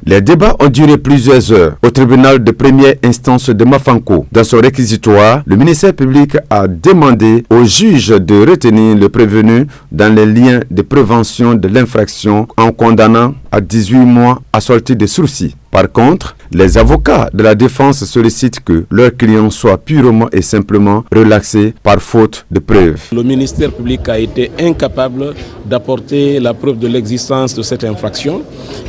Les débats ont duré plusieurs heures au tribunal de première instance de Mafanko. Dans son réquisitoire, le ministère public a demandé au juge de retenir le prévenu dans les liens de prévention de l'infraction en condamnant à 18 mois assortis de sursis. Par contre, les avocats de la défense sollicitent que leur client soit purement et simplement relaxé par faute de preuves. Le ministère public a été incapable d'apporter la preuve de l'existence de cette infraction.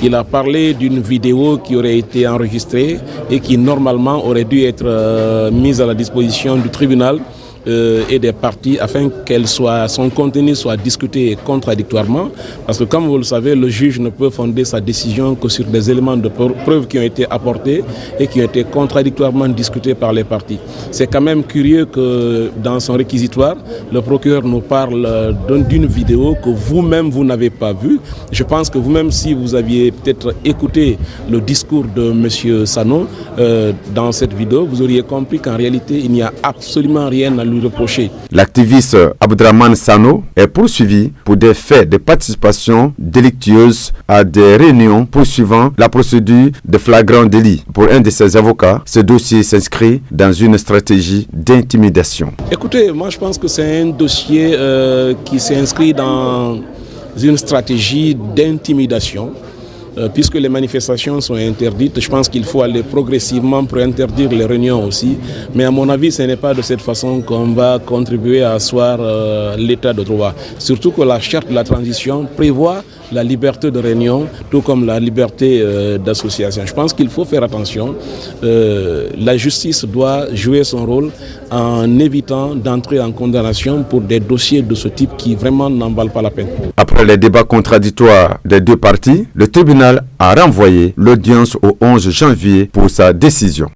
Il a parlé d'une vidéo qui aurait été enregistrée et qui normalement aurait dû être mise à la disposition du tribunal et des parties afin son contenu soit discuté contradictoirement. Parce que comme vous le savez, le juge ne peut fonder sa décision que sur des éléments de preuve qui ont été apportés et qui ont été contradictoirement discutés par les parties. C'est quand même curieux que dans son réquisitoire, le procureur nous parle d'une vidéo que vous-même vous n'avez pas vue. Je pense que vous-même, si vous aviez peut-être écouté le discours de M. Sano dans cette vidéo, vous auriez compris qu'en réalité, il n'y a absolument rien à lui reprocher. L'activiste Abdraman Sano est poursuivi pour des faits de participation délictueuse à des réunions poursuivant la procédure de flagrant délit. Pour un de ses avocats, ce dossier s'inscrit dans une stratégie d'intimidation. Écoutez, moi je pense que c'est un dossier qui s'inscrit dans une stratégie d'intimidation. Puisque les manifestations sont interdites, je pense qu'il faut aller progressivement pour interdire les réunions aussi. Mais à mon avis, ce n'est pas de cette façon qu'on va contribuer à asseoir l'état de droit. Surtout que la charte de la transition prévoit la liberté de réunion, tout comme la liberté d'association. Je pense qu'il faut faire attention. La justice doit jouer son rôle en évitant d'entrer en condamnation pour des dossiers de ce type qui vraiment n'en valent pas la peine. Après les débats contradictoires des deux parties, le tribunal a renvoyé l'audience au 11 janvier pour sa décision.